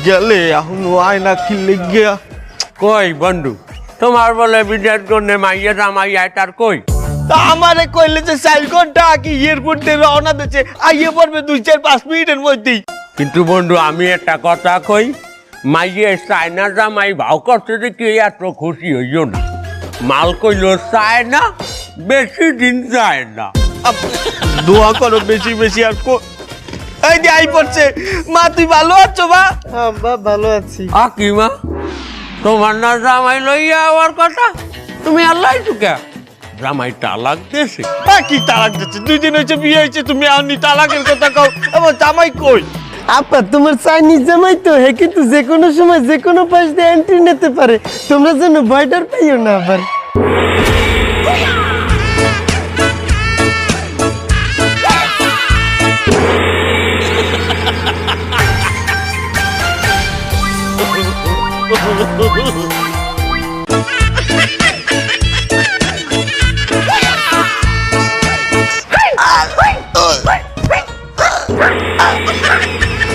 গেলে এখন আয়না কিনলে গিয়া কই বন্ধু তোমার বলে বিদেশ জন্য মাইয়া জামাই তার কই আমারে কইলে যে 4 ঘন্টা আগে এয়ারপোর্ট থেকে রওনা দিচ্ছে আইয়ে পড়বে 2-4-5 মিনিটের মধ্যেই। কিন্তু বন্ধু আমি একটা কথা কই মাইয়ে চায়না জামাই ভাও করতে দেখি এত খুশি হইও না। মাল কইল চায় না বেশি দিন যায় না। দোয়া করো বেশি বেশি আর এই যে আই পড়ছে। মা তুই ভালো আছো মা? হ্যাঁ বাবা ভালো আছি। কি মা তোমার না জামাই লইয়া আওয়ার কথা তুমি আল্লাহ চুকা জামাই তালাক দিয়েছে। কি তালাক দিচ্ছে? 2 দিন হয়েছে বিয়ে হয়েছে তুমি আনি তালাকের কথা কও। আমার জামাই কই? আপা তোমার চাইনিজ জামাই তো হে কিন্তু যে কোনো সময় যে কোনো পাশ দিয়ে এন্ট্রি নিতে পারে, তোমরা যেন ভয়ডার পাইও না আবার।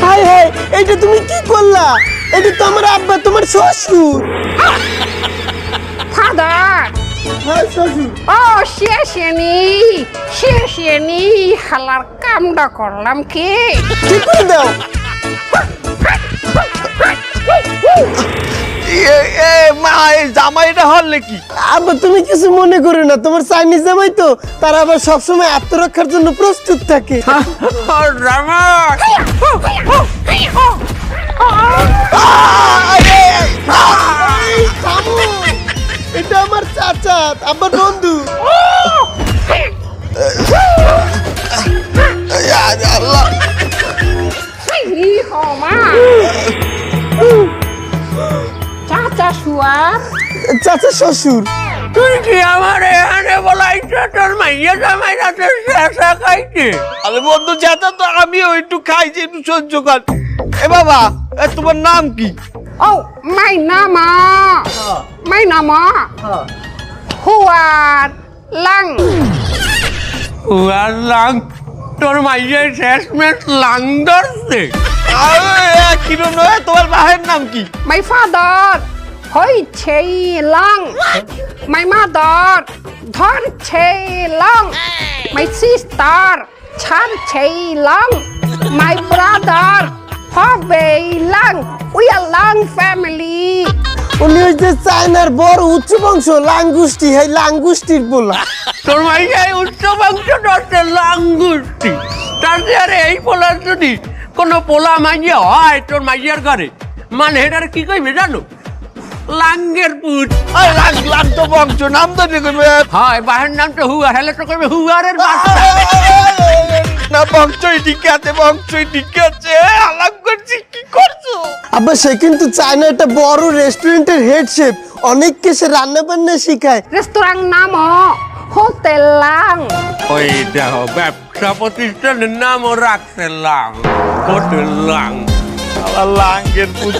হাই হাই এইটা তুমি কি করলা? এটা তো আমার আব্বা তোমার শ্বশুর। ফাদার হ্যাঁ শ্বশুর। ও শেষে নি হালার কামটা করলাম কি কি করে দাও? মা এই জামাইটা হলে কি? আব্বা তুমি কিছু মনে করো না, তোমার চাইনিজ জামাই তো তারা আবার সবসময় আত্মরক্ষার জন্য প্রস্তুত থাকে। জামাই এটা আমার চাচা আমার বন্ধু। মা চাচা শুয়া চাচা শ্বশুর। তুই কি আমার এখানে বলাইছ তোর মাইয়া জামাই রাতে শেষা খাইছে? আরে বন্ধু যেটা তো আমিও একটু খাইছি একটু সহ্য কর। এ বাবা তোমার নাম কি? ও মাই নামা হুয়ার লাং উয়ার লাং তোর মাইয়া শেষমেশ লাং ধরছে। কিরো নয় তোমার ভাইয়ের নাম কি? মাই ফাদার হইছে লাং, মাই মাদার ধরছে লাং, মাই সিস্টার ছাড়ছে লাং, মাই ব্রাদার হবে lung. We are lung family. উনি ওই যে চায়নার বড় উচ্চ বংশ লাঙ্গুষ্টি, হ্যাঁ লাঙ্গুষ্টির পোলা। তোর মাইয়া উচ্চ বংশ ধরছে লাঙ্গুষ্টি। তার আরে এই পোলার যদি কোনো পোলা মাইয়া হয় তোর মাইয়ার ঘরে মানে এটার কি কইবে জানো? লাঙ্গের পুত। লাগ তো বংশ নাম তো দেখবে হয় বাহের নাম তো হুয়ার হেলে তো কইবে হুয়ারের বাচ্চা। না বংশই ঠিক আছে বংশই ঠিক আছে। আলাপ করছি কি করছো? আব্বা সে কিন্তু চায়না একটা বড় রেস্টুরেন্টের হেড শেফ, অনেককে সে রান্না বান্না শিখায়। রেস্তোরাঁ নাম হোটেল লাং। ওই দেখো ব্যবসা প্রতিষ্ঠানের নামও রাখছে লাং, হোটেল লাং। লাঙ্গের পুত।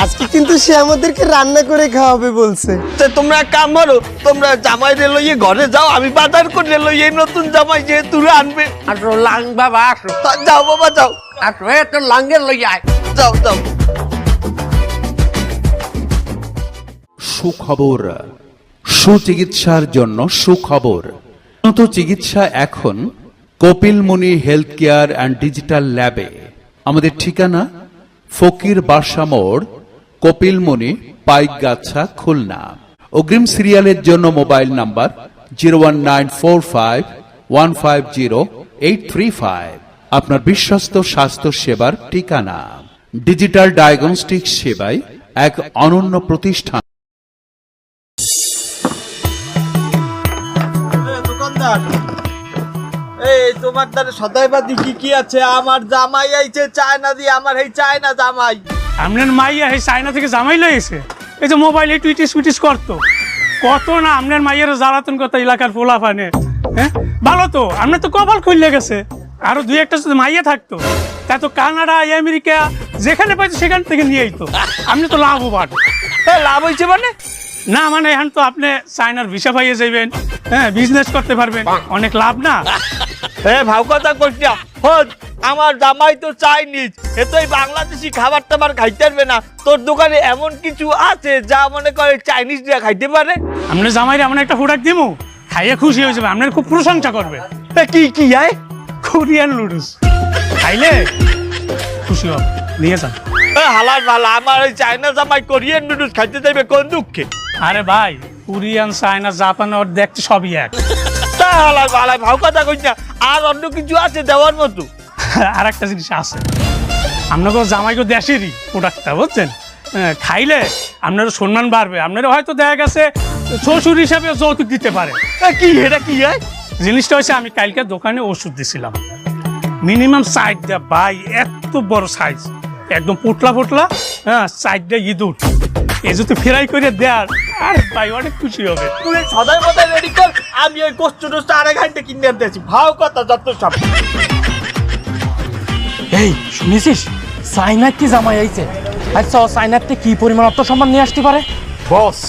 আজকে কিন্তু সে আমাদেরকে রান্না করে খাওয়াবে বলছে। তোমরা এক কাম করো, তোমরা জামাই লইয়ে ঘরে যাও, আমি বাজার করে লইয়ে নতুন জামাই যেহেতু আনবে। আসো লাং বাবা আসো, যাও বাবা যাও, আসো এ তোর লাঙ্গের লই আয়। যাও যাও। সুখবর, সুচিকিৎসার জন্য সুখবর। উন্নত চিকিৎসা এখন Kapil Muni health care and digital ল্যাবে। আমাদের ঠিকানা ফকির বাসা মোড়, কপিল মুনি, পাইকগাছা, খুলনা। অগ্রিম সিরিয়ালের জন্য মোবাইল নাম্বার 01945150835। আপনার বিশ্বস্ত স্বাস্থ্য সেবার ঠিকানা। ডিজিটাল ডায়াগনস্টিক সেবায় এক অনন্য প্রতিষ্ঠান। দোকানদার এই তোমার দ্বারা সদাইবাদী কি কি আছে? আমার জামাই আইছে চায়না দিয়ে, আমার এই চায়না জামাই। আপনার মাইয়া এই চায়না থেকে জামাই লইছে। এই যে মোবাইলে টুইটিস ফুইটিস করতো কত না, আপনার মাইয়ের জ্বালাতন করতো এলাকার পোলা পানে। হ্যাঁ ভালো তো, আপনার তো কপাল খুললে গেছে। আরো 2-1টা যদি মাইয়া থাকতো তা তো কানাডা আমেরিকা যেখানে পাইতো সেখান থেকে নিয়ে আইতো। আপনি তো লাভবান। লাভ হয়েছে মানে? না মানে এখন তো আপনি চায়নার ভিসা পাইয়ে যাবেন, হ্যাঁ বিজনেস করতে পারবেন, অনেক লাভ না? ভাও কথা কইছিয়া আমার জামাই তো চাইনিজ, এ তো এই বাংলাদেশি খাবার টাবার খাইতে পারবে না। তোর দোকানে এমন কিছু আছে যা মনে করে চাইনিজরা খাইতে পারে? আপনার জামাইরে এমন একটা প্রোডাক্ট দিমু, খাইয়ে খুশি হয়ে যাবে, আপনার খুব প্রশংসা করবে। কি কি আয়? কোরিয়ান নুডলস খাইলে খুশি হবে, নিয়ে যান। হালার ভালা, আমার ওই চাইনা জামাই কোরিয়ান নুডলস খাইতে যাবে কোন দুঃখে? আরে ভাই, কোরিয়ান, চায়না, জাপান ওর দেখতে সবই এক। তা হালার ভালা ভাও কথা কই না, আর অন্য কিছু আছে দেওয়ার মতো? আর একটা জিনিস আছে, আপনাকে জামাইকে দেশেরই প্রোডাক্টটা বুঝছেন, খাইলে আপনারও সম্মান বাড়বে। আপনারা হয়তো দেখা গেছে শ্বশুর হিসাবে যৌতুক দিতে পারে। কি এটা কি হয়? জিনিসটা হচ্ছে, আমি কালকে দোকানে ওষুধ দিছিলাম, মিনিমাম 4টা ভাই, এত বড় সাইজ, একদম পোটলা পোটলা, হ্যাঁ 4টা ইঁদুর, এই যদি ফ্রাই করে দেয়ার, আরে ভাই অনেক খুশি হবে। তুই সদাই মতো রেডি কর, আমি ওই কষ্ট টোস্ট আড়াই ঘন্টা কিনে আনতেছি। ভাও কথা যত সব। এই শুনেছিস চাইনার কি জামাই আইছে? আচ্ছা ও চাইনাতে কি পরিমাণ আত্মসম্মান নিয়ে আসতে পারে? বস,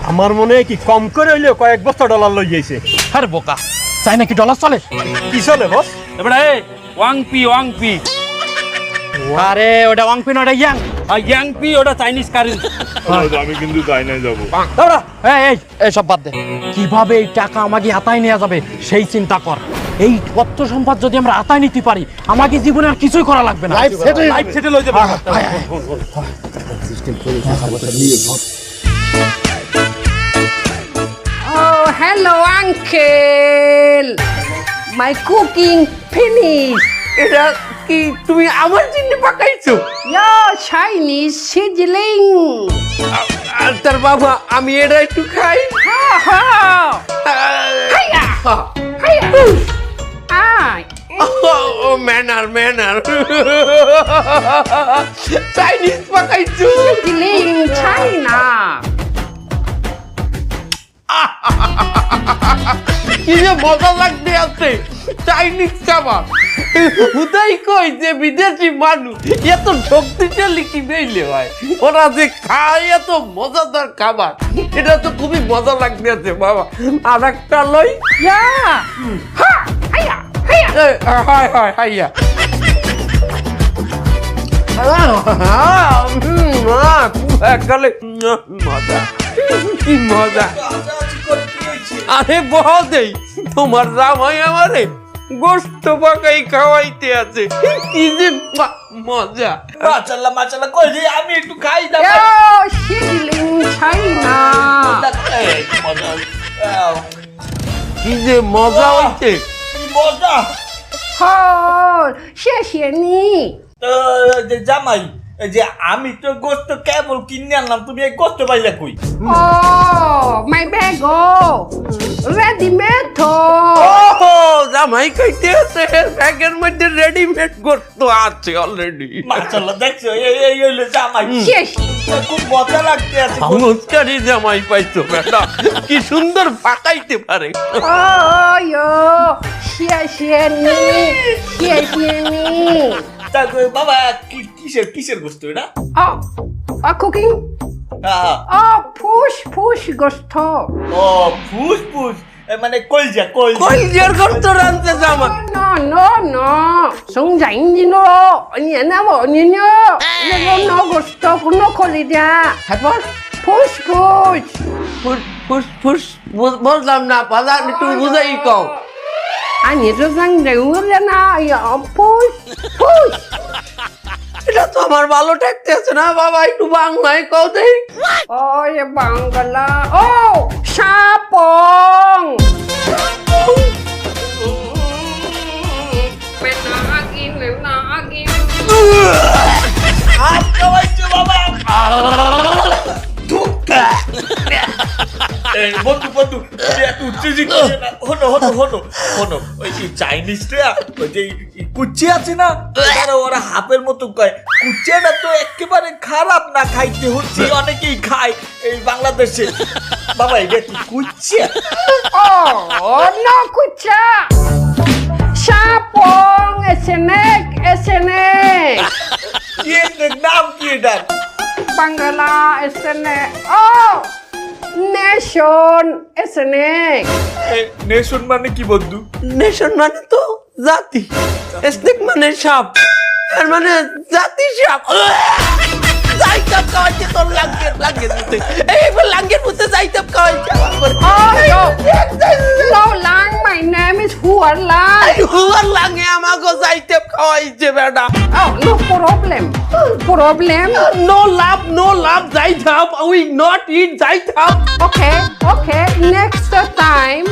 আমার মনে হয় কি কম করে হইলেও কয়েক বস্তা ডলার লই যাইছে। আরে বোকা, চাইনা কি ডলার চলে? কি চলে বস? এবারে ওয়াংপি আরে ওটা ওয়াংপিন, ওটা ইয়াং। আর ইয়াংপি ওটা চাইনিজ কারেন্সি। আমি কিন্তু চাইনায় যাবো। দাঁড়া, এই সব বাদ দে। কিভাবে এই টাকা আমাকে আতায় নেওয়া যাবে সেই চিন্তা কর। এই অর্থ সম্পদ যদি আমরা আতায় নিতে পারি, আমাকে জীবনে আর কিছুই করা লাগবে না, লাইফ সেটেল হয়ে যাবে। Oh, hello, uncle. My cooking finished. এটা কি তুমি আমার জন্য পাকাইছো? Your Chinese sizzling. আর তার বাবা, আমি এটা একটু খাই। Ha ha. Hiya. Hiya. Ah. ও ম্যানার চাইনিজ পাকাইছো। Sizzling China. কি যে মজা লাগতে আছে চাইনিজ খাবার। হুদাই কই যে বিদেশি মানুষ এত শক্তিশালী কি বেইলে হয়, ওরা যে খায় এত মজাদার খাবার, এটা তো খুবই মজা লাগতে আছে বাবা। আর একটা লই। Yeah. Ha. Hiya. Hiya. হাইয়া একালে মজা, কি মজা। আরে বহদেই, তোমার জামাই আমারে গোস্ত পাকাই খাওয়াইতে আছে, কি যে মজা। মাচাল্লা কই যে আমি একটু খাই না। Your sizzling China. কি যে মজা হইছে। মজা। Oh, 谢谢你。 জামাই, এই যে আমি তো গোস্ত কেবল কিনে আনলাম, তুমি এই গোস্ত পাইলা কই? Oh, my bag. Oh, ready made. ও জামাই কইতে আছে ব্যাগের মধ্যে রেডিমেড গোস্ত আছে অলরেডি। মাচাল্লা দেখছো, এই হইলো জামাই। 谢谢。খুব মজা লাগতে আছে। চমৎকারী জামাই পাইছো বেটা, কি সুন্দর পাকাইতে পারে। Oh yo, 谢谢你，谢谢你。 তা কই বাবা, কিসের গোস্ত এটা? Oh, cooking. হ্যাঁ। Oh, push gusto. ও ফুস মানে কলজা। কইজার গোস্ত রানতে জামাই। No. 성장인지노. 아니 나뭐 아니냐. 이거 no gusto, no colida. তারপর push. ফুস বললাম না, পালা একটু বুঝাই কও। 아니 저 상대우려나. 야, push. এটা তো আমার ভালো ঠেকতে আছে না বাবা, একটু বাংলায় কও দেই। Oh, ya bangala. Oh, sapong. Menagin. হাত খাওয়াইছো বাবা। ধুকা। এই বন্ধু তুমি এত উত্তেজিত হয়ে না। হনো ওই যে চাইনিজটা, ওই যে কুচি আছে না, ওরা হাফের মতো কয়। কুচিয়াটা তো একেবারে খারাপ না, খাইতে হচ্ছে, অনেকেই খায় এই বাংলাদেশে। বাবা এটা কি কুচিয়া? Oh, no kucha. Sapong, esnek. কি এর নাম কি এটা? Bangala, esnek. Oh, nation, esnek. Nation মানে কি বন্ধু? নেশন মানে তো জাতি, স্নেক মানে সাপ, আর মানে জাতি সাপ। যাইতাম খাওয়াইছে তোর লাঙ্গের মধ্যে, এই লাঙ্গের মধ্যে যাইতাম খাওয়াইছে। No Lang, my name is Huar Lang. হুয়ার লাঙ্গে আমাকে যাইতাম খাওয়াইছে বেটা। Oh, no problem. Problem? No লাভ যাইতাম, উই নট ইট যাইতাম। Okay, okay. Next time.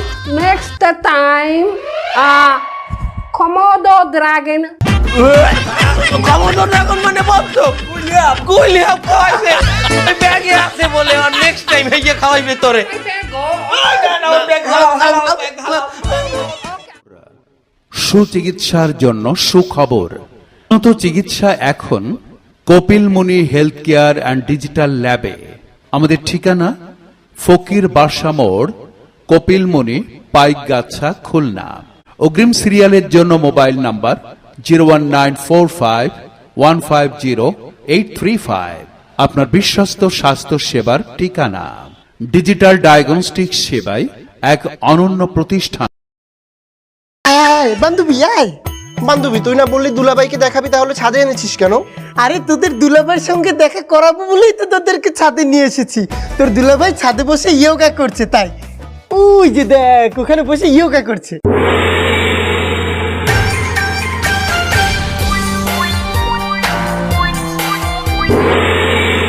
Komodo dragon. কমোডো dragon মানে বদ্ধ গুলিয়াম খাওয়াইছে, ওই ব্যাগে আছে বলে। আর নেক্সট টাইম হইয়া খাওয়াইবে তোরে। সুচিকিৎসার জন্য সুখবর। উন্নত চিকিৎসা এখন Kapil Muni health care and digital ল্যাবে। আমাদের ঠিকানা ফকির বাসা মোড়, কপিল মুনি, পাইকগাছা, খুলনা। অগ্রিম সিরিয়ালের জন্য মোবাইল নাম্বার 01945150835। আপনার বিশ্বস্ত স্বাস্থ্য সেবার ঠিকানা। ডিজিটাল ডায়াগনস্টিক সেবায় এক অনন্য প্রতিষ্ঠান। আয় বান্ধবী আয়। বান্ধবী তুই না বললি দুলাভাইকে দেখাবি, তাহলে ছাদে এনেছিস কেন? আরে তোদের দুলাভাইয়ের সঙ্গে দেখা করাবো বলেই তো তোদেরকে ছাদে নিয়ে এসেছি। তোর দুলাভাই ছাদে বসে ইয়োগা করছে, তাই ওই যে দেখ ওখানে বসে ইয়োগা করছে।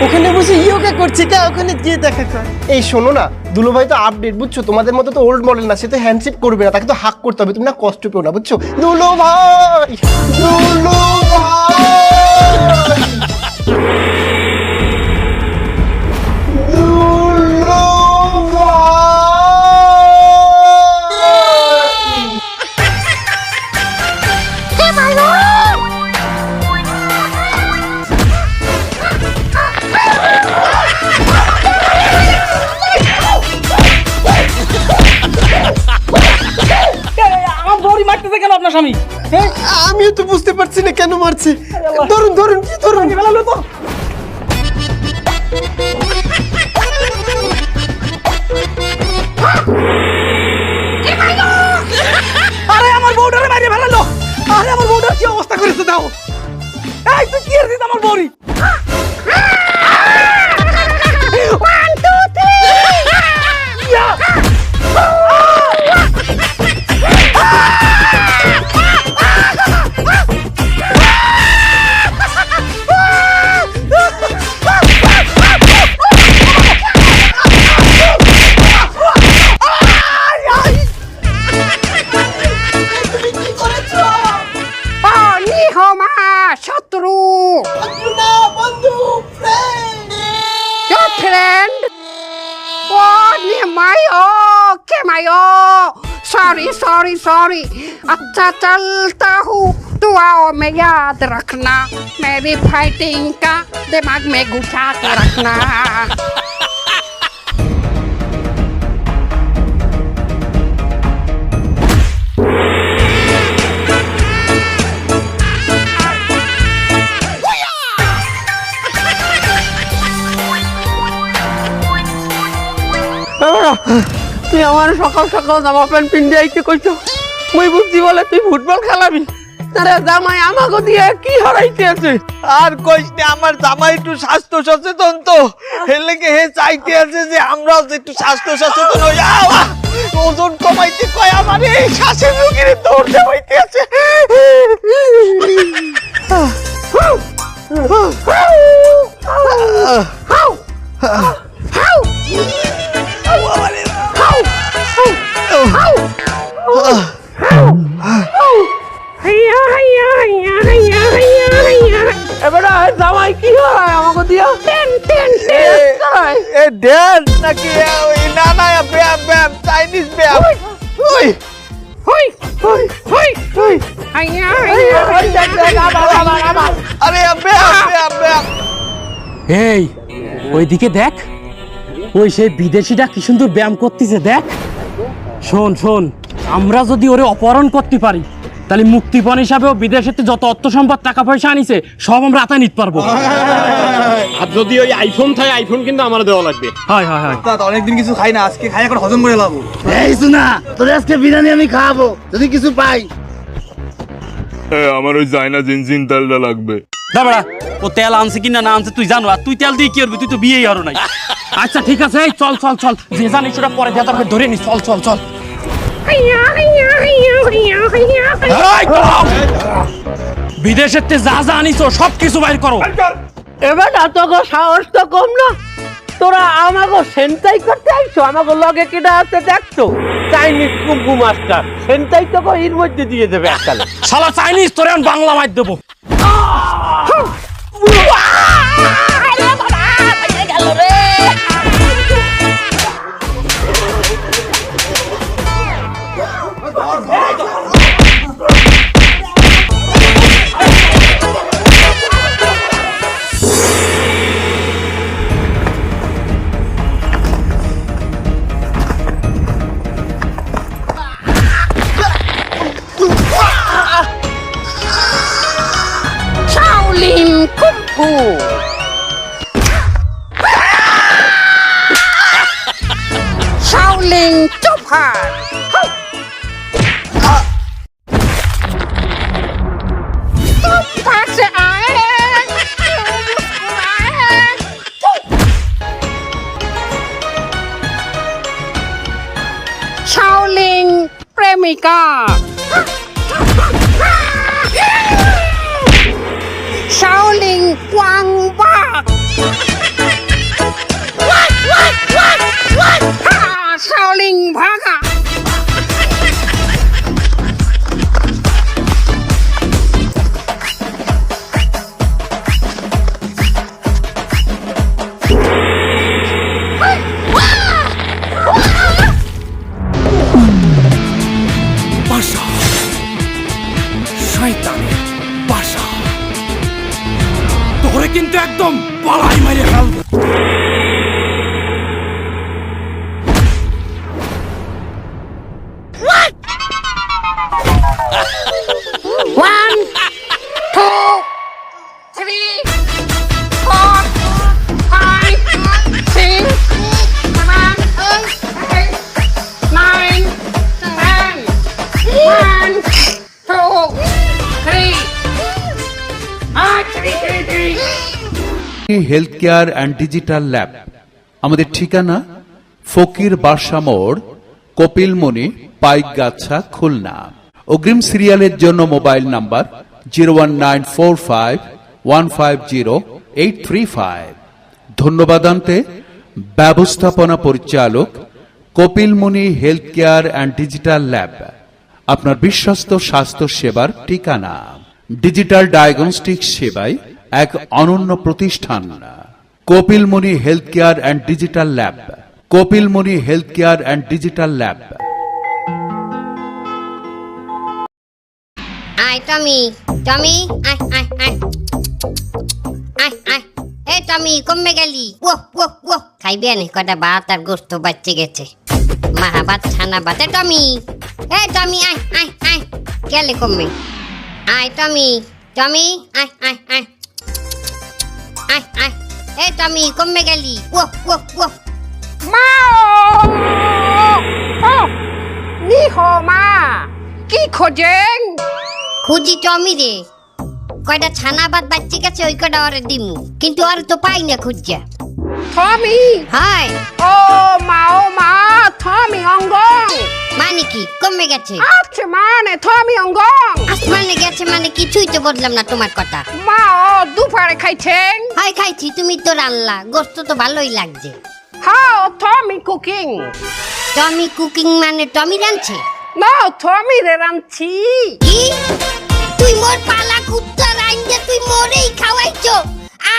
ওখানে বসে ইয়োগা করছে, কা ওখানে গিয়ে দেখা কর। এই শোনো না, দুলাভাই তো আপডেট, বুঝছো? তোমাদের মতো তো ওল্ড মডেল না, সে তো হ্যান্ডশেক করবে না, তাকে তো হাক করতে হবে। তুমি না কষ্ট পেও না, বুঝছো? দুলাভাই আমিও তো বুঝতে পারছি না কেন মারছে। ধরুন কি ধরুন। আরে আমার বউটারে বাইরে ফেলালো। আরে আমার বউটার কি অবস্থা করেছে দাও। এই তুই কি করছিস আমার বউরি? 1, 2, 3. सॉरी अच्छा चलता हूँ, दुआओं में याद रखना, मेरी फाइटिंग का दिमाग में घुसा के रखना। তুই আমার সকাল সকাল জামা প্যান্ট পিন্ডে আইতে কইছো, মুই বুঝছি বলে তুই ফুটবল খেলাবি। আরে জামাই আমাকে দিয়ে কি হারাইতে আছে? আর কইস না, আমার জামাই একটু স্বাস্থ্য সচেতন তো, এর লেগে হে চাইতে আছে যে আমরাও একটু স্বাস্থ্য সচেতন হই। ওজন কমাইতে কয় আমার এই শ্বাসের রোগীর দৌড় দেওয়াইতে আছে। এবারে জামাই কি হয় আমাকে দিয়া? এ ড্যান্স নাকি? ওই না না, ব্যায়াম ব্যায়াম, চাইনিজ ব্যায়াম। ওই হুই হুই হুই হুই আরে ব্যায়াম ব্যায়াম ব্যায়াম। এই ওইদিকে দেখ, ওই সেই বিদেশিটা কি সুন্দর ব্যায়াম করতেছে দেখ। শোন শোন, আমরা যদি ওরে অপহরণ করতে পারি, তাহলে মুক্তিপণ হিসাবেও বিদেশেতে যত অর্থ সম্পদ টাকা পয়সা আনিছে সব আমরা আতায় নিতে পারবো। আর যদি ওই আইফোন থাকে, আইফোন কিন্তু আমার দেওয়া লাগবে। হয় হয় হয়। অনেকদিন কিছু খাই না, আজকে খাই এখন হজম করে লাভ। এই শোনা, তোর আজকে বিরিয়ানি আমি খাওয়াবো যদি কিছু পাই। আমার ওই চায়না জিনজিন তেলটা লাগবে। দাঁড়া, ও তেল আনছে কিনা না আনছে তুই জানো, আর তুই তেল দিয়ে কি করবি? তুই তো বিয়েই আরো নাই। আচ্ছা ঠিক আছে, এই চল চল চল, যে জানিস ওটা পরে দিয়ে তারপরে ধরে নি। চল চল চল। বিদেশের তে যা যা আনিস সব কিছু বাইর করো। এবার তোকে সাহস তো কম না, তোরা আমাকে সেন্টাই করতে আইছো? আমাকে লগে কিনা আছে দেখছো? চাইনিজ কুম্ফু মাস্টার সেন্টাই তোকে এর মধ্যে দিয়ে দেবে এককালে। শালা চাইনিজ তোরে আমি বাংলা মার দেবো। Shaolin Kung Fu. Shaolin Chopper. Shaolin Premika. Shaolin Quang Bak. Shaolin Bhaga. বাসা শয়তানের বাসা, তোরে কিন্তু একদম পালাই মারিয়ে ফেলবো। One, two, three, four, five, six, seven, eight, nine, 10. 1, 2, 3. Health care and digital lab. আমাদের ঠিকানা ফকির বাসা মোড়, কপিলমুনি, পাইকগাছা, খুলনা। অগ্রিম সিরিয়ালের জন্য মোবাইল নাম্বার 01945150835। ধন্যবাদান্তে ব্যবস্থাপনা পরিচালক, Kapilmuni health care and digital lab, আপনার বিশ্বস্ত স্বাস্থ্য সেবার ঠিকানা। ডিজিটাল ডায়াগনস্টিক সেবায় এক অনন্য প্রতিষ্ঠান, Kapilmuni health care and digital lab. Kapilmuni health care and digital lab. আয় টমি, টমি আয় আয় আয় আয় আয়। এ টমি কমে গেলি? ও ও ও, খাইবে না কটা ভাত আর গোস্ত বাচ্চে গেছে, মাহা ভাত ছানা ভাত। এ টমি, এ টমি আয় আয় আয়, গেলে কমে। আয় টমি, টমি আয় আয় আয় আয় আয়। এ টমি কমে গেলি? ও ও ও। Ni ho ma. কি খোঁজেন? খুঁজি টমি রে, কয়টা ছানা ভাত বাচ্চে গেছে ওই কটা ওরে দিমু, কিন্তু আর তো পাই না খুঁজা। থমি। হাই ও মা থমি অঙ্গং। মানে কি কমে গেছে? আচ্ছা মানে থমি অঙ্গং। আসমানে গেছে মানে কিছুই তো বললাম না তোমার কথা। মা ও দুপুরে খাইছেন? হয় খাইছি, তুমি তো রান্না, গোস্ত তো ভালোই লাগছে। হাও থমি কুকিং। টমি কুকিং মানে টমি রাঁধছে? না থমি রে রাঁধছি। কি তুই মোর পালা কুত্তা রাঁধে তুই মোরেই খাওয়াইছো?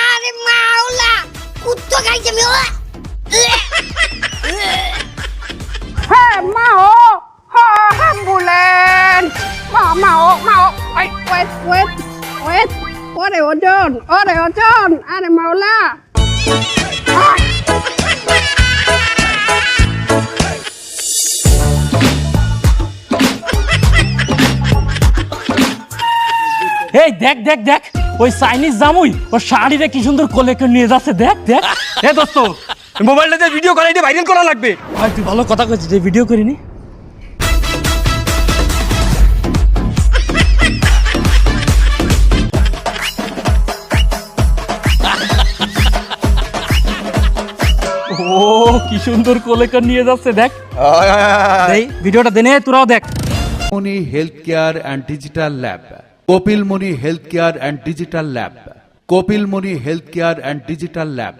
আরে মাওলা, কুত্তা খাইছে আমি। হ্যাঁ মা ও অ্যাম্বুলেন্স। মা ও ওয়েট ওরে ওজন আরে মাওলা। এই দেখ দেখ দেখ, ওই চাইনিজ জামুই ও শাড়িরে কি সুন্দর কোলে করে নিয়ে যাচ্ছে, দেখ দেখ। এ দোস্ত, মোবাইলটা দিয়ে ভিডিও করা, এটা ভাইরাল করা লাগবে। ভাই তুই ভালো কথা কইছিস, যে ভিডিও করিনি। কি সুন্দর কোলেকার নিয়ে যাচ্ছে দেখ। এই ভিডিওটা দেনে তোরাও দেখ। Moni health care and digital lab, Kapil Muni health care and digital lab, Kapil Muni health care and digital lab.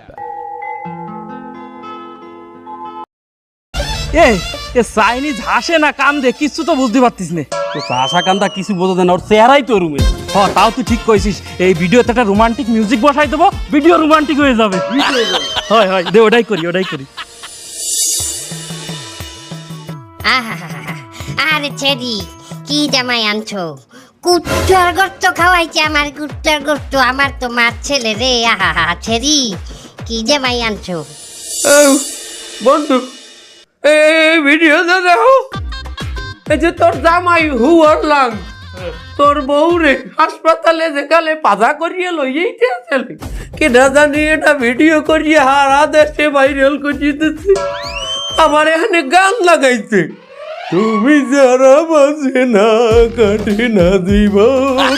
এ চাইনিজ হাসে না কান্দে কিছু তো বুঝতে পারতিস না। তো হাসা কান্দা কিছু বোঝা যায় না, ওর চেহারাই তো রুমে। হ্যাঁ তাও তুই ঠিক কইছিস, এই ভিডিওতে একটা রোমান্টিক মিউজিক বসাই দেবো, ভিডিও রোমান্টিক হয়ে যাবে। হয় হয় দে, ওটাই করি ওটাই করি। আহাহাহা, আরে ছেড়ি কি জামাই আনছো? কুত্তার গোস্ত খাওয়াইছে আমার, কুত্তার গোস্ত। আমার তো মার ছেলে রে। আহা ছেড়ি কি জামাই আনছো? বন্ধু এই ভিডিওতে দেখো, এই যে তোর জামাই হুয়ার লাং তোর বউ রে হাসপাতালে যেখানে পাজা করিয়ে লইয়েইতে আসলে কি না জানি এটা ভিডিও করিয়ে হারা দেশে ভাইরাল করিয়ে দিচ্ছে। আমার এখানে গান লাগাইছে, তুমি যারা বাজে না কাটে না জীবন।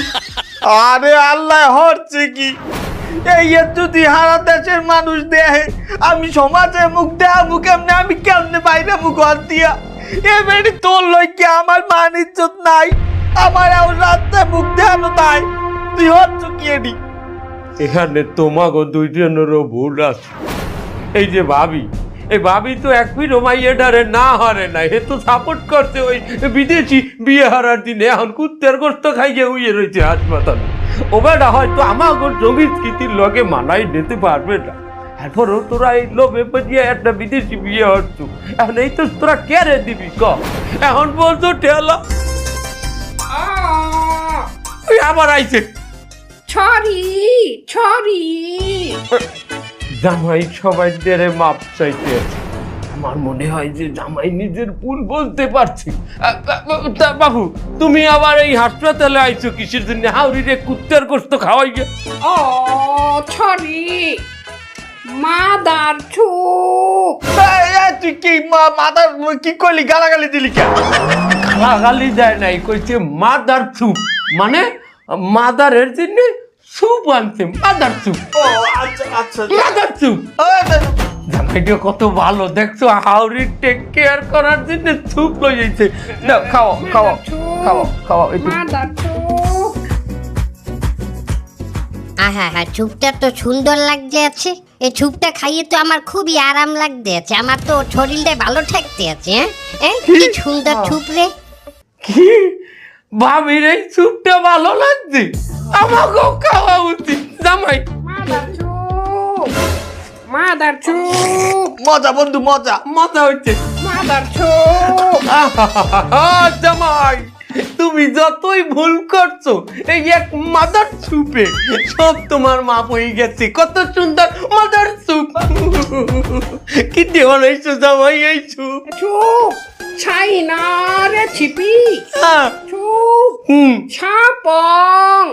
আরে আল্লাহ হচ্ছে কি এই যদি হারা দেশের মানুষ দেহে আমি সমাজে মুখ দেখাবো কেমনে? আমি কেমনে বাইরে মুখ হাত দিয়া? এবারে তোর লইকে আমার মান ইজ্জত নাই, আমার রাস্তায় মুখ দেখানো তাই তুই হচ্ছ কি এডি? এখানে তোমাকে দুইজনেরও ভুল আছে। এই যে ভাবি, এই ভাবি তো এক ফিরো মাইয়েডারে না হারে না, এ তো সাপোর্ট করছে ওই বিদেশি বিয়ে হারার দিনে। এখন কুত্তের গোস্ত খাইয়ে উইয়ে রয়েছে হাসপাতালে। ও বেটা হয়তো আমাকে সংস্কৃতির লগে মানাই নিতে পারবে না, এরপরও তোরা এই লোভে পড়িয়ে একটা বিদেশি বিয়ে হচ্ছ। এখন এই তো তোরা কেড়ে দিবি ক? এখন বলতো ঠেলা ওই আবার আইছে। ছড়ি ছড়ি জামাই সবাই দেরে মাপ চাইতে আছে। আমার মনে হয় যে জামাই নিজের ভুল বলতে পারছি। তা বাবু তুমি আবার এই হাসপাতালে আইছো কিসের জন্য? হাউরি রে কুত্তার গোস্ত খাওয়াইয়া। ও ছড়ি মাদার ছুপ। তুই কি মাথার কি করলি? গালাগালি দিলি কেন? গালি দেয় নাই, কইছে মাদার সুপ, মানে মাদারের জন্য সুপ আনছে। মাদার সুপ, ও আচ্ছা আচ্ছা মাদার সুপ। জামাইটা কত ভালো দেখছো, হাউরি টেক কেয়ার করার জন্য সুপ লই যাইছে। দাও খাও খাও খাও খাও একটু। Mother soup. আহা হা, ছুপটা তো সুন্দর লাগতে আছে। এই ছুপটা খাইয়ে তো আমার খুবই আরাম লাগতে আছে। আমার তো শরীরটা ভালো থাকতে আছে। হ্যাঁ কি সুন্দর ছুপ রে। কি ভাবির এই সুপটা ভালো লাগছে? আমাকেও খাওয়া উচিত জামাই। Mother soup. Mother soup. মজা বন্ধু মজা। মজা হচ্ছে। Mother soup. জামাই তুমি যতই ভুল করছো, এই এক মাদার সুপে সব তোমার মাপ হয়ে গেছে। কত সুন্দর মাদার সুপ। কি দেওয়া নাইছো জামাই এই সুপ? ছুপ চাইনা রেসিপি। হ্যাঁ। ছুপ হুম। ছাপং।